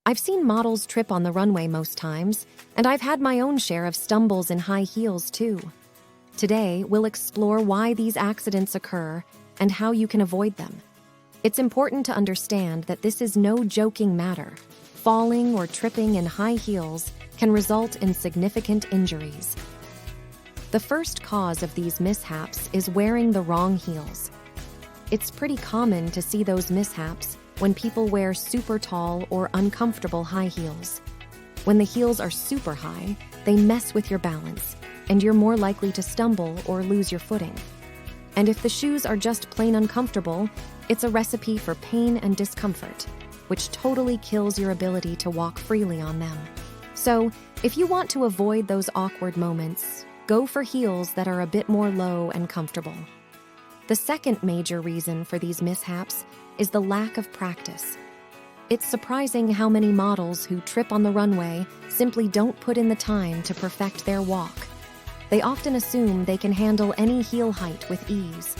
I've seen models trip on the runway most times, and I've had my own share of stumbles in high heels too. Today, we'll explore why these accidents occur and how you can avoid them. It's important to understand that this is no joking matter. Falling or tripping in high heels can result in significant injuries. The first cause of these mishaps is wearing the wrong heels. It's pretty common to see those mishaps when people wear super tall or uncomfortable high heels. When the heels are super high, they mess with your balance, and you're more likely to stumble or lose your footing. And if the shoes are just plain uncomfortable, it's a recipe for pain and discomfort, which totally kills your ability to walk freely on them. So, if you want to avoid those awkward moments, go for heels that are a bit more low and comfortable. The second major reason for these mishaps is the lack of practice. It's surprising how many models who trip on the runway simply don't put in the time to perfect their walk. They often assume they can handle any heel height with ease.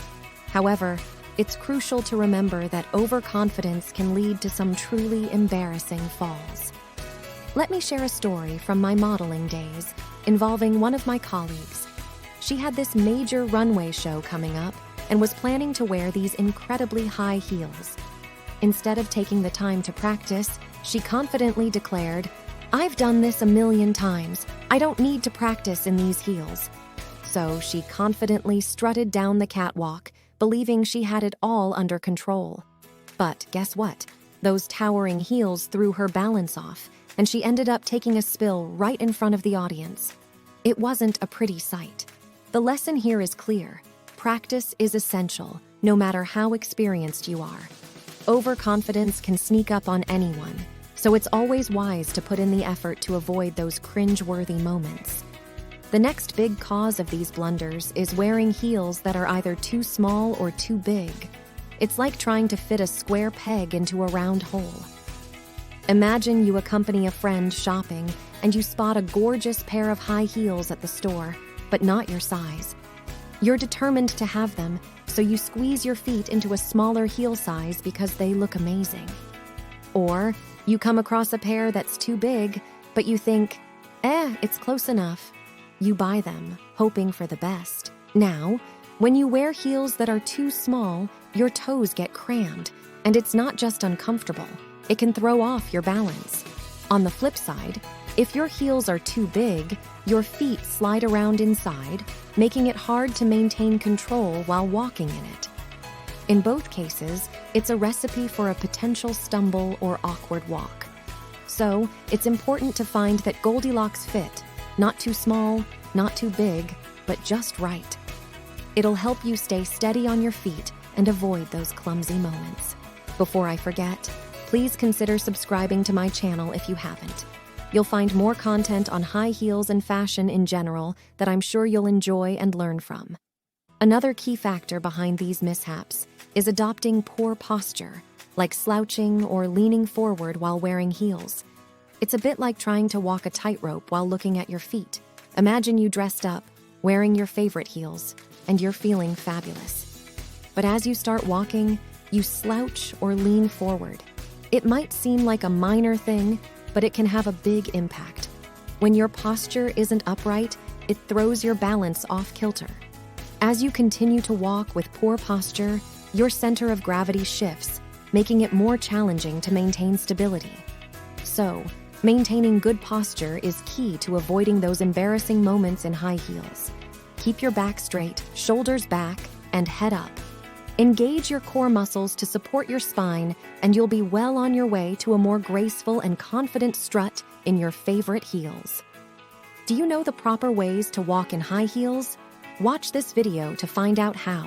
However, it's crucial to remember that overconfidence can lead to some truly embarrassing falls. Let me share a story from my modeling days involving one of my colleagues. She had this major runway show coming up and was planning to wear these incredibly high heels. Instead of taking the time to practice, she confidently declared, "I've done this a million times. I don't need to practice in these heels." So she confidently strutted down the catwalk, believing she had it all under control. But guess what? Those towering heels threw her balance off, and she ended up taking a spill right in front of the audience. It wasn't a pretty sight. The lesson here is clear. Practice is essential, no matter how experienced you are. Overconfidence can sneak up on anyone, so it's always wise to put in the effort to avoid those cringe-worthy moments. The next big cause of these blunders is wearing heels that are either too small or too big. It's like trying to fit a square peg into a round hole. Imagine you accompany a friend shopping and you spot a gorgeous pair of high heels at the store, but not your size. You're determined to have them, so you squeeze your feet into a smaller heel size because they look amazing. Or you come across a pair that's too big, but you think, it's close enough. You buy them, hoping for the best. Now, when you wear heels that are too small, your toes get crammed, and it's not just uncomfortable. It can throw off your balance. On the flip side, if your heels are too big, your feet slide around inside, making it hard to maintain control while walking in it. In both cases, it's a recipe for a potential stumble or awkward walk. So, it's important to find that Goldilocks fit, not too small, not too big, but just right. It'll help you stay steady on your feet and avoid those clumsy moments. Before I forget, please consider subscribing to my channel if you haven't. You'll find more content on high heels and fashion in general that I'm sure you'll enjoy and learn from. Another key factor behind these mishaps is adopting poor posture, like slouching or leaning forward while wearing heels. It's a bit like trying to walk a tightrope while looking at your feet. Imagine you dressed up, wearing your favorite heels, and you're feeling fabulous. But as you start walking, you slouch or lean forward. It might seem like a minor thing, but it can have a big impact. When your posture isn't upright, it throws your balance off kilter. As you continue to walk with poor posture, your center of gravity shifts, making it more challenging to maintain stability. So, maintaining good posture is key to avoiding those embarrassing moments in high heels. Keep your back straight, shoulders back, and head up. Engage your core muscles to support your spine, and you'll be well on your way to a more graceful and confident strut in your favorite heels. Do you know the proper ways to walk in high heels? Watch this video to find out how.